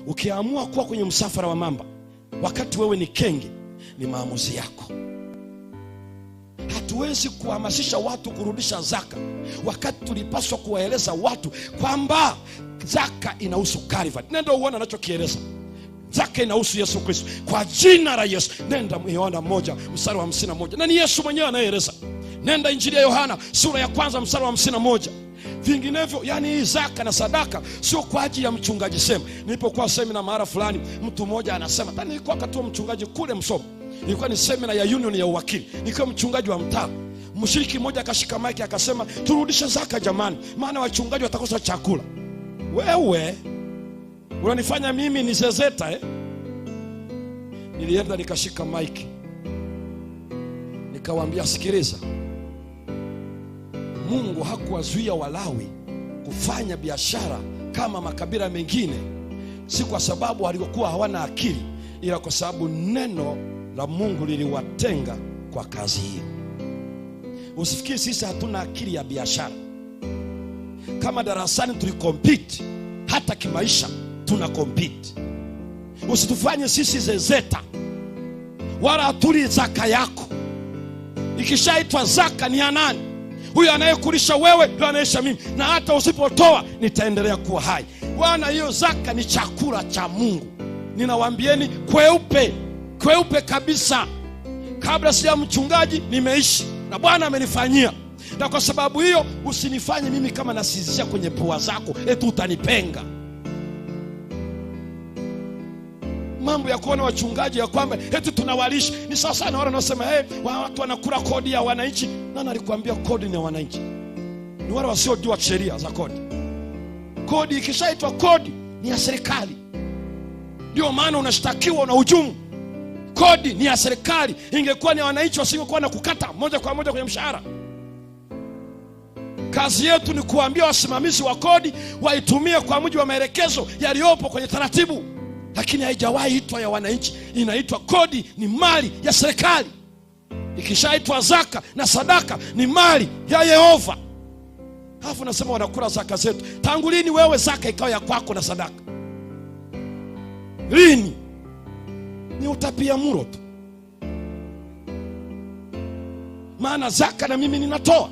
Ukiamua kuwa kwenye msafara wa mamba wakati wewe ni kenge, ni maamuzi yako. Hatuwezi kuhamasisha watu kurudisha zaka wakati tulipaswa kuwaeleza watu kwamba zaka inahusu Calvary. Nenda uone anachokieleza. Zaka inahusu Yesu Kristo. Kwa jina la Yesu. Nenda Yohana 1:51. Na ni Yesu mwenyewe anayeeleza. Nenda Injili ya Yohana sura ya 1 mstari wa 51. Vinginevyo, yani hii zaka na sadaka sio kwa ajili ya mchungaji sema. Nilipokuwa semina mahali fulani, mtu mmoja anasema, "Tani nilikuwa katoa mchungaji kule Msoma. Ilikuwa ni semina ya union ya uwakili. Nikiwa mchungaji wa mtaa. Mshiriki mmoja akashika maiki akasema, "Turudishe zaka jamani, maana wachungaji watakosa chakula." Wewe unanifanya mimi nizezeta Nilienda nikashika maiki. Nikawaambia, "Sikiliza. Mungu hakuwazuia Walawi kufanya biashara kama makabila mengine, si kwa sababu walikuwa hawana akili, ila kwa sababu neno la Mungu liliwatenga kwa kazi hii." Usifikiri sisi hatuna akili ya biashara. Kama darasani tulikompete, hata kimaisha tuna compete. Usitufanye sisi zezeta, wala hatuli zaka yako. Ikishaitwa zaka ni ya nani? Huyo anayekulisha wewe ndio anaisha mimi, na hata usipotoa nitaendelea kuwa hai. Bwana, hiyo zaka ni chakula cha Mungu. Ninawaambieni kweupe kabisa. Kabla sija mchungaji nimeishi na Bwana amenifanyia. Na kwa sababu hiyo usinifanye mimi kama nasizisha kwenye pua zako eti utanipenga. Mambo ya kuona wachungaji ya kwamba eti tunawalisha ni sawa sana wale wanaosema watu wanakula kodi ya wananchi. Nani alikwambia kodi ni ya wananchi? Ni wale wasiojua sheria za kodi. Kodi ikishaitwa kodi ni ya serikali. Ndio maana unashtakiwa na hujumu. Kodi ni ya serikali. Ingekuwa ni ya wananchi wasingekuwa na kukata moja kwa moja kwenye mshahara. Kazi yetu ni kuambia wasimamizi wa kodi waitumie kwa mujibu wa maelekezo yaliyopo kwenye taratibu. Lakini haijawahi itwa ya wananchi, inaitwa kodi, ni mali ya serikali. Ikishaitwa zaka na sadaka ni mali ya Yehova. Hafu nasema wanakula zaka zetu. Tangu lini wewe zaka ikawa ya kwako na sadaka? Lini? Ni utapia mlo tu. Maana zaka na mimi ninatoa.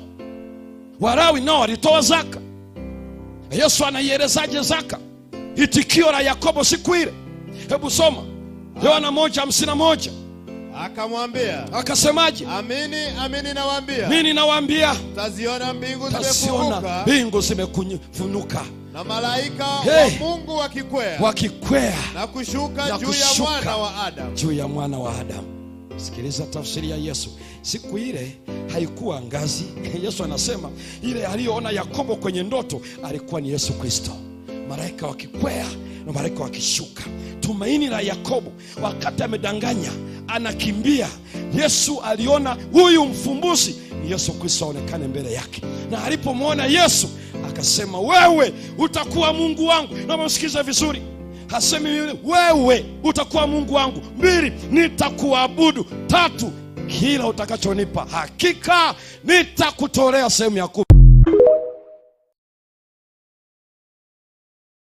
Walawi nao walitoa zaka. Yesu anaielezaje zaka? Itikio la Yakobo siku ile. Hebu soma Yohana 1:51. Akamwambia, akasemaje? "Amini, amini nawaambia." Nini nawaambia? "Taziona mbingu zimefunuka na malaika wa Mungu wakikwea na kushuka juu ya mwana wa Adamu." Sikiliza tafsiri ya Yesu. Siku ile haikuwa ngazi. Yesu anasema ile aliyoona Yakobo kwenye ndoto alikuwa ni Yesu Kristo. Malaika wakikwea na malaika wakishuka. Tumaini la Yakobo wakati amedanganya anakimbia, Yesu aliona huyu mfumbuzi ni Yesu Kristo aonekane mbele yake. Na alipomwona Yesu akasema, "Wewe utakuwa Mungu wangu." Na msikize vizuri. Hasemi wewe utakuwa Mungu wangu. 2, nitakuabudu. 3, kila utakachonipa hakika nitakutolea sehemu ya